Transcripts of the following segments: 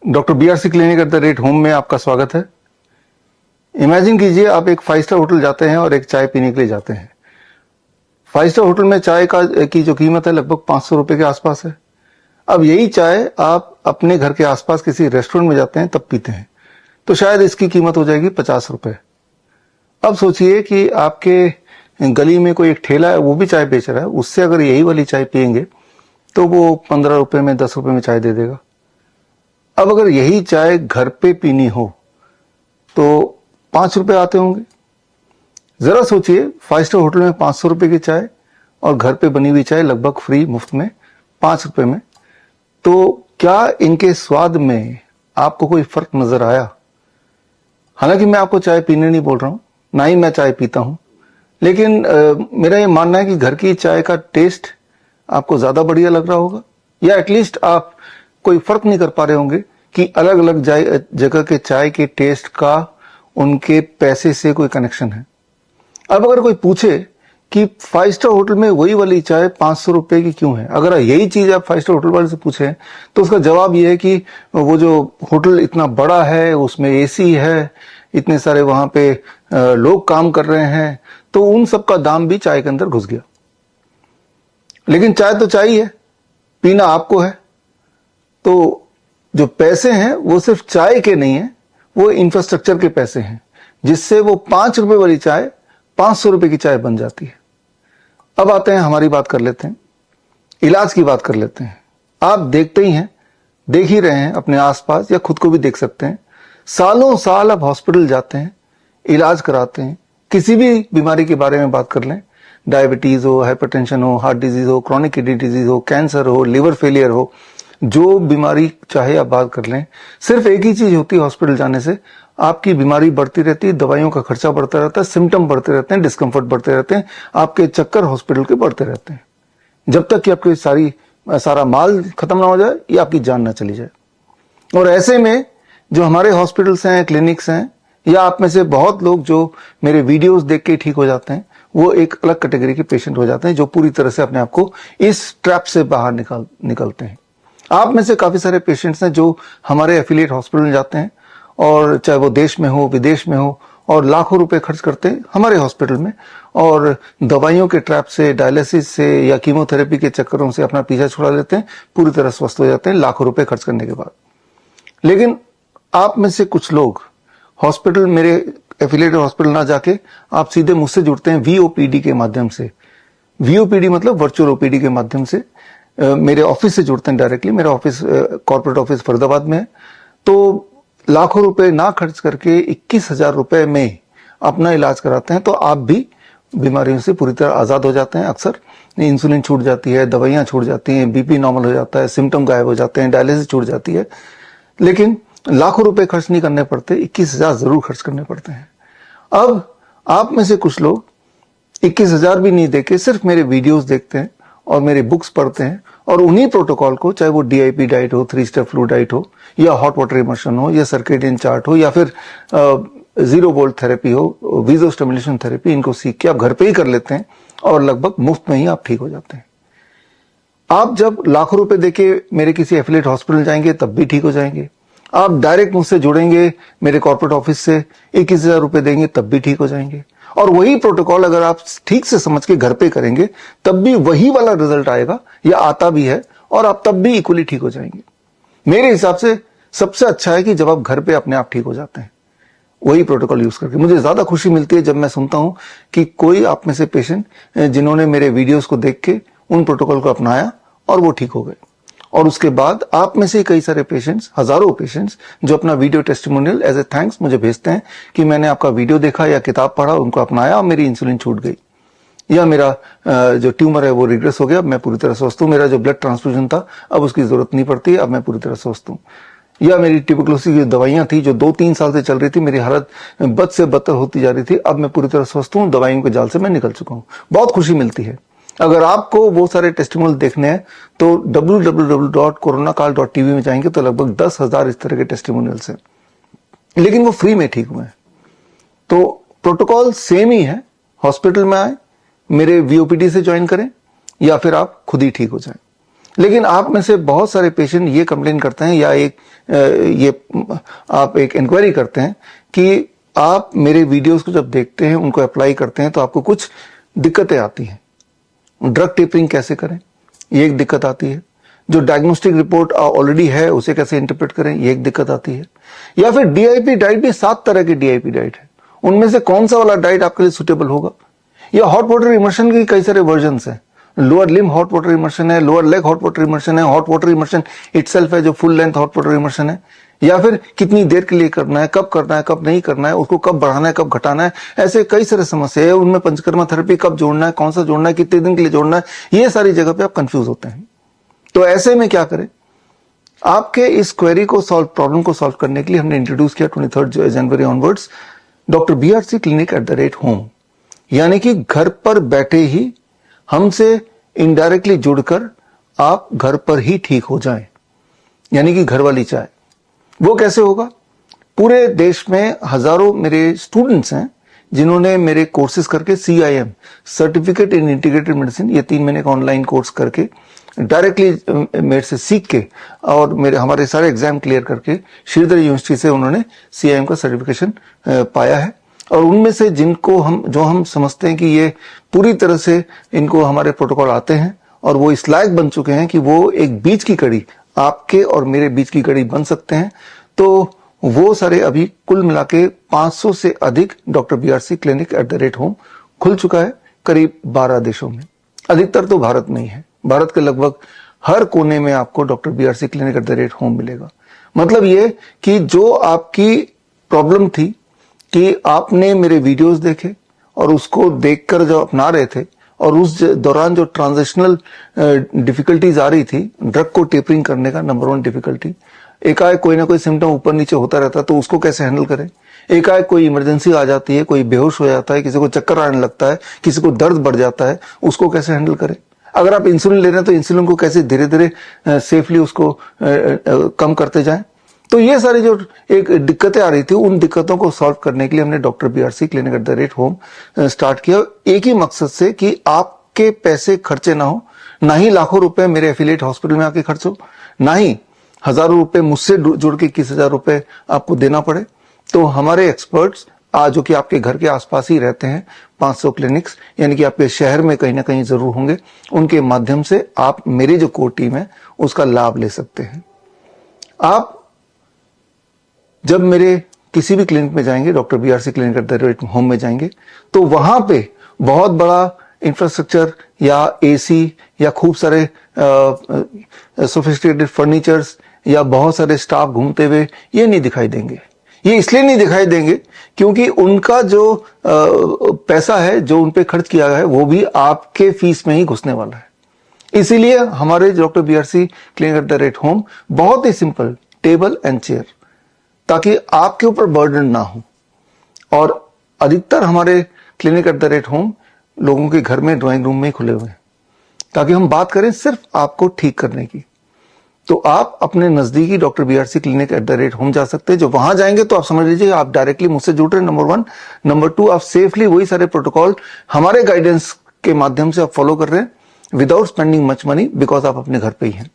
Doctor BRC clinic at the rate home में आपका स्वागत है। इमेजिन कीजिए आप एक 5 स्टार होटल जाते हैं और एक चाय पीने के लिए जाते हैं। 5 स्टार होटल में चाय की जो कीमत है लगभग 500 रुपए के आसपास है। अब यही चाय आप अपने घर के आसपास किसी रेस्टोरेंट में जाते हैं तब पीते हैं तो शायद इसकी कीमत हो जाएगी 50 रुपए। अब सोचिए कि आपके गली में कोई एक ठेला है, वो भी चाय बेच रहा है, उससे अगर यही वाली चाय पियेंगे तो वो 15 रुपए में 10 रुपए में चाय दे देगा। अब अगर यही चाय घर पे पीनी हो तो 5 रुपए आते होंगे। जरा सोचिए 5 स्टार होटल में 500 रुपए की चाय और घर पे बनी हुई चाय लगभग फ्री मुफ्त में 5 रुपए में, तो क्या इनके स्वाद में आपको कोई फर्क नजर आया? हालांकि मैं आपको चाय पीने नहीं बोल रहा हूं, ना ही मैं चाय पीता हूं, लेकिन मेरा ये मानना है कि घर की चाय का टेस्ट आपको ज्यादा बढ़िया लग रहा होगा, या एटलीस्ट आप कोई फर्क नहीं कर पा रहे होंगे कि अलग अलग जगह के चाय के टेस्ट का उनके पैसे से कोई कनेक्शन है। अब अगर कोई पूछे कि 5 स्टार होटल में वही वाली चाय 500 रुपए की क्यों है, अगर यही चीज आप 5 स्टार होटल वाले से पूछे तो उसका जवाब यह है कि वो जो होटल इतना बड़ा है, उसमें AC है, इतने सारे वहां पे लोग काम कर रहे हैं, तो उन सब का दाम भी चाय के अंदर घुस गया। लेकिन चाय तो चाय ही है, पीना आपको है। तो जो पैसे हैं वो सिर्फ चाय के नहीं है, वो इंफ्रास्ट्रक्चर के पैसे हैं, जिससे वो 5 रुपए वाली चाय 500 रुपए की चाय बन जाती है। अब आते हैं, हमारी बात कर लेते हैं, इलाज की बात कर लेते हैं। आप देखते ही हैं, देख ही रहे हैं अपने आसपास, या खुद को भी देख सकते हैं, सालों साल आप हॉस्पिटल जाते हैं, इलाज कराते हैं, किसी भी बीमारी के बारे में बात कर लें, डायबिटीज हो, हाइपरटेंशन हो, हार्ट डिजीज हो, क्रॉनिक किडनी डिजीज हो, कैंसर हो, लिवर फेलियर हो, जो बीमारी चाहे आप बात कर लें, सिर्फ एक ही चीज होती है हॉस्पिटल जाने से, आपकी बीमारी बढ़ती रहती है, दवाइयों का खर्चा बढ़ता रहता है, सिम्टम बढ़ते रहते हैं, डिस्कम्फर्ट बढ़ते रहते हैं, आपके चक्कर हॉस्पिटल के बढ़ते रहते हैं, जब तक कि आपकी सारा माल खत्म ना हो जाए या आपकी जान ना चली जाए। और ऐसे में जो हमारे हॉस्पिटल्स हैं, क्लिनिक्स हैं, या आप में से बहुत लोग जो मेरे वीडियोस देख के ठीक हो जाते हैं, वो एक अलग कैटेगरी के पेशेंट हो जाते हैं, जो पूरी तरह से अपने आप को इस ट्रैप से बाहर निकलते हैं। आप में से काफी सारे पेशेंट्स हैं जो हमारे एफिलिएट हॉस्पिटल में जाते हैं, और चाहे वो देश में हो, विदेश में हो, और लाखों रुपए खर्च करते हैं हमारे हॉस्पिटल में, और दवाइयों के ट्रैप से, डायलिसिस से या कीमोथेरेपी के चक्करों से अपना पीछा छुड़ा लेते हैं, पूरी तरह स्वस्थ हो जाते हैं लाखों रुपए खर्च करने के बाद। लेकिन आप में से कुछ लोग हॉस्पिटल, मेरे एफिलिएटेड हॉस्पिटल ना जाके आप सीधे मुझसे जुड़ते हैं VOPD के माध्यम से। VOPD मतलब वर्चुअल OPD के माध्यम से मेरे ऑफिस से जुड़ते हैं डायरेक्टली। मेरा ऑफिस कॉर्पोरेट ऑफिस फरीदाबाद में है। तो लाखों रुपए ना खर्च करके 21,000 रुपए में अपना इलाज कराते हैं, तो आप भी बीमारियों से पूरी तरह आजाद हो जाते हैं। अक्सर इंसुलिन छूट जाती है, दवाइयां छूट जाती हैं, BP नॉर्मल हो जाता है, सिम्टम गायब हो जाते हैं, डायलिसिस छूट जाती है। लेकिन लाखों रुपए खर्च नहीं करने पड़ते, 21,000 जरूर खर्च करने पड़ते हैं। अब आप में से कुछ लोग 21,000 भी नहीं देके सिर्फ मेरे वीडियोस देखते हैं और मेरे बुक्स पढ़ते हैं, और उन्हीं प्रोटोकॉल को, चाहे वो DIP डाइट हो, 3 स्टेप फ्लू डाइट हो, या हॉट वाटर इमर्शन हो, या सर्केडियन चार्ट हो, या फिर 0 वोल्ट थेरेपी हो, विजो स्टिमुलेशन थेरेपी, इनको सीख के आप घर पे ही कर लेते हैं और लगभग मुफ्त में ही आप ठीक हो जाते हैं। आप जब लाखों रुपए देके मेरे किसी एफिलिएट हॉस्पिटल जाएंगे तब भी ठीक हो जाएंगे। आप डायरेक्ट मुझसे जुड़ेंगे मेरे कॉर्पोरेट ऑफिस से, 21,000 रुपए देंगे तब भी ठीक हो जाएंगे। और वही प्रोटोकॉल अगर आप ठीक से समझ के घर पे करेंगे तब भी वही वाला रिजल्ट आएगा, या आता भी है, और आप तब भी इक्वली ठीक हो जाएंगे। मेरे हिसाब से सबसे अच्छा है कि जब आप घर पे अपने आप ठीक हो जाते हैं वही प्रोटोकॉल यूज करके। मुझे ज्यादा खुशी मिलती है जब मैं सुनता हूं कि कोई आप में से पेशेंट जिन्होंने मेरे वीडियोस को देख के उन प्रोटोकॉल को अपनाया और वो ठीक हो गए। और उसके बाद आप में से कई सारे पेशेंट्स, हजारों पेशेंट्स, जो अपना video testimonial as a thanks मुझे भेजते हैं कि मैंने आपका वीडियो देखा या किताब पढ़ा, उनको अपनाया और मेरी इंसुलिन छूट गई, या मेरा जो ट्यूमर है वो रिग्रेस हो गया, अब मैं पूरी तरह स्वस्थ हूं, मेरा जो ब्लड ट्रांसफ्यूजन था अब उसकी जरूरत नहीं पड़ती है, अब मैं पूरी तरह स्वस्थ हूं, या मेरी ट्यूबरकुलोसिस की दवाइयां थी जो 2-3 साल से चल रही थी, मेरी हालत बद से बदतर होती जा रही थी, अब मैं पूरी तरह स्वस्थ हूं, दवाइयों के जाल से मैं निकल चुका हूं। बहुत खुशी मिलती है। अगर आपको वो सारे टेस्टिमोनियल देखने हैं तो www.coronakal.tv में जाएंगे तो लगभग 10,000 इस तरह के टेस्टिमोनियल्स हैं, लेकिन वो फ्री में ठीक हुए हैं। तो प्रोटोकॉल सेम ही है। हॉस्पिटल में आए, मेरे VOPD से ज्वाइन करें, या फिर आप खुद ही ठीक हो जाएं। लेकिन आप में से बहुत सारे पेशेंट ये कंप्लेन करते हैं या आप एक इंक्वायरी करते हैं कि आप मेरे वीडियोस को जब देखते हैं, उनको अप्लाई करते हैं तो आपको कुछ दिक्कतें आती हैं। ड्रग टेपरिंग कैसे करें, ये एक दिक्कत आती है। जो डायग्नोस्टिक रिपोर्ट ऑलरेडी है उसे कैसे इंटरप्रेट करें, ये एक दिक्कत आती है। या फिर डीआईपी डाइट भी 7 तरह की डीआईपी डाइट है, उनमें से कौन सा वाला डाइट आपके लिए सुटेबल होगा। या हॉट वाटर इमर्शन के कई सारे वर्जन्स हैं। Lower limb hot water immersion है, lower leg hot water immersion है, हॉट वाटर इमर्शन इटसेल्फ है जो full length hot water immersion है। या फिर कितनी देर के लिए करना है, कब करना है, कब नहीं करना है, उसको कब बढ़ाना है, कब घटाना है, ऐसे कई सारे समस्या है। उनमें पंचकर्मा थेरेपी कब जोड़ना है, कौन सा जोड़ना है, कितने दिन के लिए जोड़ना है, ये सारी जगह पे आप कंफ्यूज होते हैं। तो ऐसे में क्या करें, आपके इस क्वेरी को प्रॉब्लम को सॉल्व करने के लिए हमने इंट्रोड्यूस किया 23 जनवरी onwards doctor BRC clinic @home, यानी कि घर पर बैठे ही हमसे इनडायरेक्टली जुड़कर आप घर पर ही ठीक हो जाएं, यानी कि घर वाली चाय। वो कैसे होगा, पूरे देश में हजारों मेरे स्टूडेंट्स हैं जिन्होंने मेरे कोर्सेज करके CIM certificate in integrated medicine, ये 3 महीने का ऑनलाइन कोर्स करके डायरेक्टली मेरे से सीख के और हमारे सारे एग्जाम क्लियर करके श्रीधर यूनिवर्सिटी से उन्होंने CIM का सर्टिफिकेशन पाया है। और उनमें से जिनको हम समझते हैं कि ये पूरी तरह से इनको हमारे प्रोटोकॉल आते हैं और वो इस लायक बन चुके हैं कि वो एक बीच की कड़ी, आपके और मेरे बीच की कड़ी बन सकते हैं, तो वो सारे अभी कुल मिला के 500 से अधिक डॉक्टर BRC क्लिनिक @home खुल चुका है करीब 12 देशों में। अधिकतर तो भारत में ही है। भारत के लगभग हर कोने में आपको डॉक्टर BRC क्लिनिक @home मिलेगा। मतलब ये कि जो आपकी प्रॉब्लम थी कि आपने मेरे वीडियोस देखे और उसको देखकर जो अपना रहे थे और उस दौरान जो ट्रांजिशनल डिफिकल्टीज आ रही थी, ड्रग को टेपरिंग करने का नंबर 1 डिफिकल्टी, एकाएक कोई ना कोई सिम्टम ऊपर नीचे होता रहता है तो उसको कैसे हैंडल करें। एकाएक कोई इमरजेंसी आ जाती है, कोई बेहोश हो जाता है, किसी को चक्कर आने लगता है, किसी को दर्द बढ़ जाता है, उसको कैसे हैंडल करें। अगर आप इंसुलिन ले रहे हैं तो इंसुलिन को कैसे धीरे धीरे सेफली उसको कम करते जाएं। तो ये सारी जो एक दिक्कतें आ रही थी, उन दिक्कतों को सॉल्व करने के लिए हमने doctor BRC clinic @home start किया, एक ही मकसद से कि आपके पैसे खर्चे ना हो, ना ही लाखों रुपए मेरे एफिलिएट हॉस्पिटल में आके खर्च हो, ना ही हजारों रुपए मुझसे जुड़ के 21,000 रुपए आपको देना पड़े। तो हमारे एक्सपर्ट्स आज जो कि आपके घर के आसपास ही रहते हैं, 500 क्लिनिक्स, यानी कि आपके शहर में कहीं ना कहीं जरूर होंगे, उनके माध्यम से आप मेरी जो कोर टीम है उसका लाभ ले सकते हैं। आप जब मेरे किसी भी क्लिनिक में जाएंगे, डॉक्टर BRC क्लिनिक @home में जाएंगे, तो वहां पे बहुत बड़ा इंफ्रास्ट्रक्चर या AC या खूब सारे सोफिस्टिकेटेड फर्नीचर्स या बहुत सारे स्टाफ घूमते हुए ये नहीं दिखाई देंगे। ये इसलिए नहीं दिखाई देंगे क्योंकि उनका जो पैसा है जो उन पे खर्च किया गया है वो भी आपके फीस में ही घुसने वाला है। इसीलिए हमारे डॉक्टर BRC क्लिनिक @home बहुत ही सिंपल, टेबल एंड चेयर, ताकि आपके ऊपर बर्डन ना हो। और अधिकतर हमारे क्लिनिक @home लोगों के घर में ड्राइंग रूम में ही खुले हुए हैं, ताकि हम बात करें सिर्फ आपको ठीक करने की। तो आप अपने नजदीकी डॉक्टर BRC क्लिनिक @home जा सकते हैं। जो वहां जाएंगे तो आप समझ लीजिए आप डायरेक्टली मुझसे जुड़ रहे हैं, नंबर 1। नंबर 2, आप सेफली वही सारे प्रोटोकॉल हमारे गाइडेंस के माध्यम से आप फॉलो कर रहे हैं without spending much money, because आप अपने घर पे ही हैं।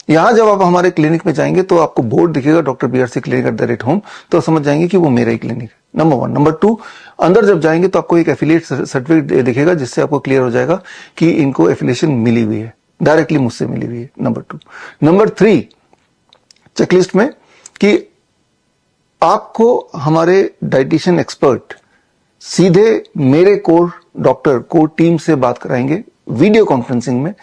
यहां जब आप हमारे क्लिनिक में जाएंगे तो आपको बोर्ड दिखेगा डॉक्टर BRC क्लिनिक @home, तो समझ जाएंगे कि वो मेरा ही क्लिनिक है, नंबर 1। नंबर 2, अंदर जब जाएंगे तो आपको एक एफिलिएट सर्टिफिकेट दिखेगा जिससे आपको क्लियर हो जाएगा कि इनको एफिलिएशन मिली हुई है, डायरेक्टली मुझसे मिली हुई है, नंबर 2। नंबर 3, चेकलिस्ट में कि आपको हमारे डाइटिशियन एक्सपर्ट सीधे मेरे कोर टीम से बात कराएंगे वीडियो कॉन्फ्रेंसिंग में,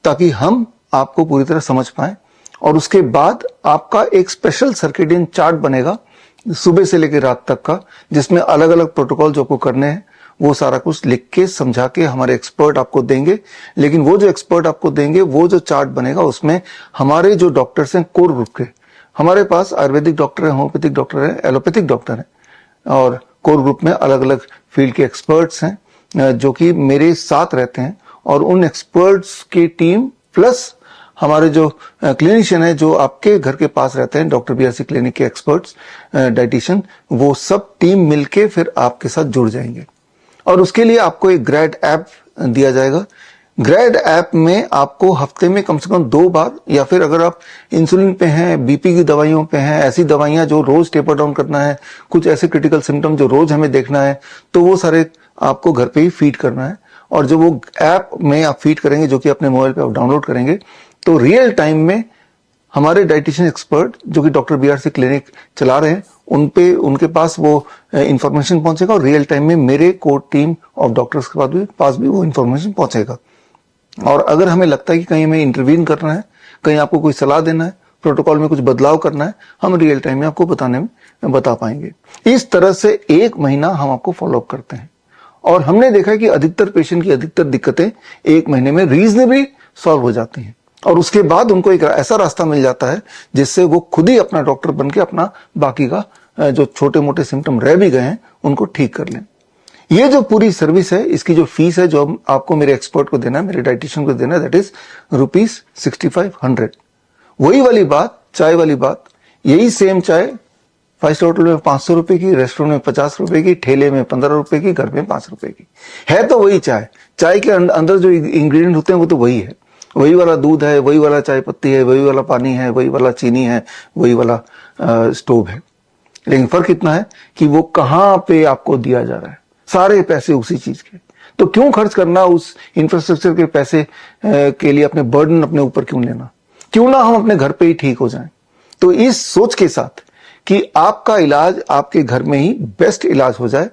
ताकि हम आपको पूरी तरह समझ पाए। और उसके बाद आपका एक स्पेशल सर्केडियन चार्ट बनेगा सुबह से लेकर रात तक का, जिसमें अलग अलग प्रोटोकॉल जो आपको करने हैं वो सारा कुछ लिख के समझा के हमारे एक्सपर्ट आपको देंगे। लेकिन वो जो एक्सपर्ट आपको देंगे, वो जो चार्ट बनेगा उसमें हमारे जो डॉक्टर्स हैं कोर ग्रुप के, हमारे पास आयुर्वेदिक डॉक्टर है, होम्योपैथिक डॉक्टर है, एलोपैथिक डॉक्टर है, और कोर ग्रुप में अलग अलग फील्ड के एक्सपर्ट्स हैं जो कि मेरे साथ रहते हैं। और उन एक्सपर्ट्स की टीम प्लस हमारे जो क्लिनिशियन है जो आपके घर के पास रहते हैं, डॉक्टर BRC क्लिनिक के एक्सपर्ट्स डाइटिशियन, वो सब टीम मिलके फिर आपके साथ जुड़ जाएंगे। और उसके लिए आपको एक ग्रैड ऐप दिया जाएगा ग्रैड ऐप में आपको हफ्ते में कम से कम 2 बार, या फिर अगर आप इंसुलिन पे हैं, बीपी की दवाइयों पे हैं, ऐसी दवाइयां जो रोज टेपर डाउन करना है, कुछ ऐसे क्रिटिकल सिम्टम जो रोज हमें देखना है, तो वो सारे आपको घर पे ही फीड करना है। और जो वो ऐप में आप फीड करेंगे, जो कि अपने मोबाइल पे आप डाउनलोड करेंगे, तो रियल टाइम में हमारे डाइटिशियन एक्सपर्ट जो कि डॉक्टर बीआरसी क्लिनिक चला रहे हैं, उनके पास वो इंफॉर्मेशन पहुंचेगा, और रियल टाइम में मेरे कोर टीम ऑफ डॉक्टर्स के पास भी वो इंफॉर्मेशन पहुंचेगा। और अगर हमें लगता है कि कहीं हमें इंटरवीन करना है, कहीं आपको कोई सलाह देना है, प्रोटोकॉल में कुछ बदलाव करना है, हम रियल टाइम में आपको बता पाएंगे। इस तरह से 1 महीना हम आपको फॉलोअप करते हैं, और हमने देखा है कि अधिकतर पेशेंट की अधिकतर दिक्कतें 1 महीने में रीजनेबली सॉल्व हो जाती हैं, और उसके बाद उनको एक ऐसा रास्ता मिल जाता है जिससे वो खुद ही अपना डॉक्टर बन के अपना बाकी का जो छोटे मोटे सिम्टम रह भी गए हैं उनको ठीक कर लें। ये जो पूरी सर्विस है, इसकी जो फीस है जो आपको मेरे एक्सपर्ट को देना है, मेरे डाइटिशियन को देना है, दैट इज ₹6500। वही वाली बात, चाय वाली बात, यही सेम चाय 5 स्टार होटल में 500 रुपए की, रेस्टोरेंट में 50 रुपए की, ठेले में 15 रुपए की, घर में 5 रुपए की है। तो वही चाय के अंदर जो इंग्रेडिएंट होते हैं वो तो वही है, वही वाला दूध है, वही वाला चाय पत्ती है, वही वाला पानी है, वही वाला चीनी है, वही वाला स्टोव है। लेकिन फर्क इतना है कि वो कहां पे आपको दिया जा रहा है, सारे पैसे उसी चीज के। तो क्यों खर्च करना उस इंफ्रास्ट्रक्चर के पैसे के लिए, अपने बर्डन अपने ऊपर क्यों लेना, क्यों ना हम अपने घर पे ही ठीक हो जाएं। तो इस सोच के साथ कि आपका इलाज आपके घर में ही बेस्ट इलाज हो जाए,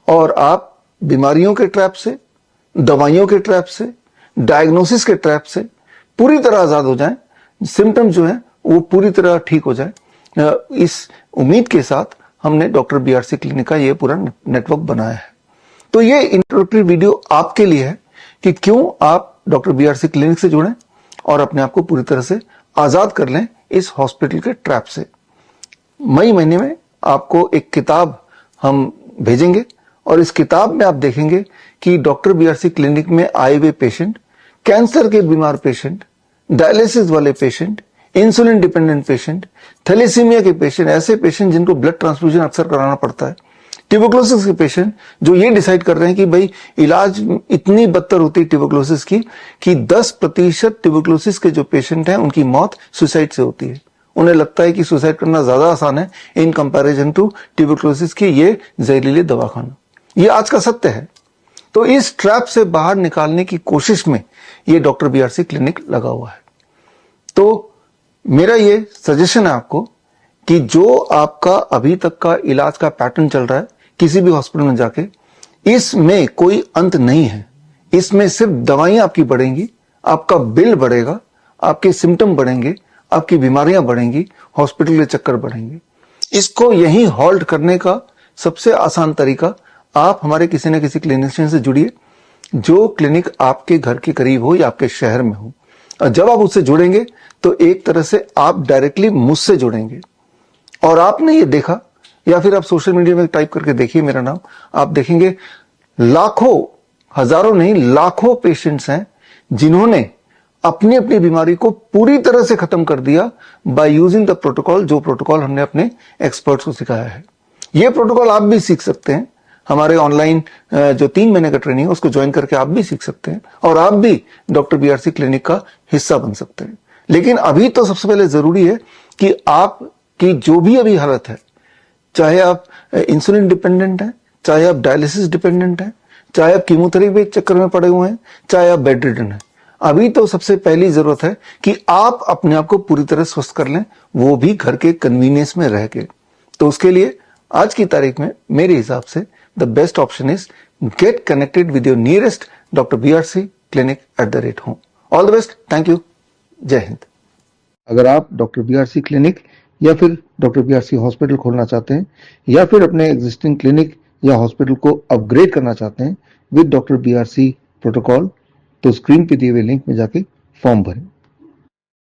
और आप बीमारियों के ट्रैप से, दवाइयों के ट्रैप से, डायग्नोसिस के ट्रैप से पूरी तरह आजाद हो जाएं, सिम्टम्स जो है वो पूरी तरह ठीक हो जाए, इस उम्मीद के साथ हमने डॉक्टर बीआरसी क्लिनिक का ये पूरा नेटवर्क बनाया है। तो ये इंट्रोडक्टरी वीडियो आपके लिए है कि क्यों आप डॉक्टर बीआरसी क्लिनिक से जुड़ें और अपने आप को पूरी तरह से आजाद कर लें इस हॉस्पिटल के ट्रैप से। मई महीने में आपको एक किताब हम भेजेंगे, और इस किताब में आप देखेंगे कि डॉक्टर बीआरसी क्लिनिक में आए हुए पेशेंट, कैंसर के बीमार पेशेंट, डायलिसिस वाले patient, insulin dependent patient, thalassaemia के पेशेंट, ऐसे पेशेंट जिनको ब्लड ट्रांसफ्यूजन अक्सर कराना पड़ता है, ट्यूबरकुलोसिस के पेशेंट जो ये डिसाइड कर रहे हैं कि भाई इलाज इतनी बदतर होती है ट्यूबरकुलोसिस की कि 10% ट्यूबरकुलोसिस के जो पेशेंट हैं उनकी मौत सुसाइड से होती है। उन्हें लगता है कि सुसाइड करना ज्यादा आसान है इन कंपैरिजन टू ट्यूबरकुलोसिस की ये जहरीले दवा खाना। ये आज का सत्य है। तो इस ट्रैप से बाहर निकालने की कोशिश में ये डॉक्टर बीआरसी क्लिनिक लगा हुआ है। तो मेरा ये सजेशन है आपको कि जो आपका अभी तक का इलाज का पैटर्न चल रहा है किसी भी हॉस्पिटल में जाके, इसमें कोई अंत नहीं है। इसमें सिर्फ दवाइयां आपकी बढ़ेंगी, आपका बिल बढ़ेगा, आपके सिम्टम बढ़ेंगे, आपकी बीमारियां बढ़ेंगी, हॉस्पिटल के चक्कर बढ़ेंगे। इसको यहीं हॉल्ट करने का सबसे आसान तरीका, आप हमारे किसी न किसी क्लिनिशियन से जुड़िए जो क्लिनिक आपके घर के करीब हो या आपके शहर में हो। और जब आप उससे जुड़ेंगे तो एक तरह से आप डायरेक्टली मुझसे जुड़ेंगे। और आपने ये देखा, या फिर आप सोशल मीडिया में टाइप करके देखिए मेरा नाम, आप देखेंगे लाखों, हजारों नहीं लाखों पेशेंट्स हैं जिन्होंने अपनी अपनी बीमारी को पूरी तरह से खत्म कर दिया बाय यूजिंग द प्रोटोकॉल, जो प्रोटोकॉल हमने अपने एक्सपर्ट्स को सिखाया है। ये प्रोटोकॉल आप भी सीख सकते हैं। हमारे ऑनलाइन जो 3 महीने का ट्रेनिंग है उसको ज्वाइन करके आप भी सीख सकते हैं, और आप भी डॉक्टर बीआरसी क्लिनिक का हिस्सा बन सकते हैं। लेकिन अभी तो सबसे पहले जरूरी है कि आपकी जो भी अभी हालत है, चाहे आप इंसुलिन डिपेंडेंट हैं, चाहे आप डायलिसिस डिपेंडेंट हैं, चाहे आप कीमोथेरेपी के चक्कर में पड़े हुए हैं, चाहे आप बेड रिडन हैं, अभी तो सबसे पहली जरूरत है कि आप अपने आप को पूरी तरह स्वस्थ कर लें, वो भी घर के कन्वीनियंस में रह के। तो उसके लिए आज की तारीख में मेरे हिसाब से the best option is get connected with your nearest doctor BRC clinic @home। All the best, thank you, जय हिंद। अगर आप डॉक्टर बीआरसी क्लिनिक या फिर डॉक्टर बीआरसी हॉस्पिटल खोलना चाहते हैं, या फिर अपने एग्जिस्टिंग क्लिनिक या हॉस्पिटल को अपग्रेड करना चाहते हैं विद डॉक्टर बीआरसी प्रोटोकॉल, तो स्क्रीन पे दिए हुए लिंक में जाके फॉर्म भरें।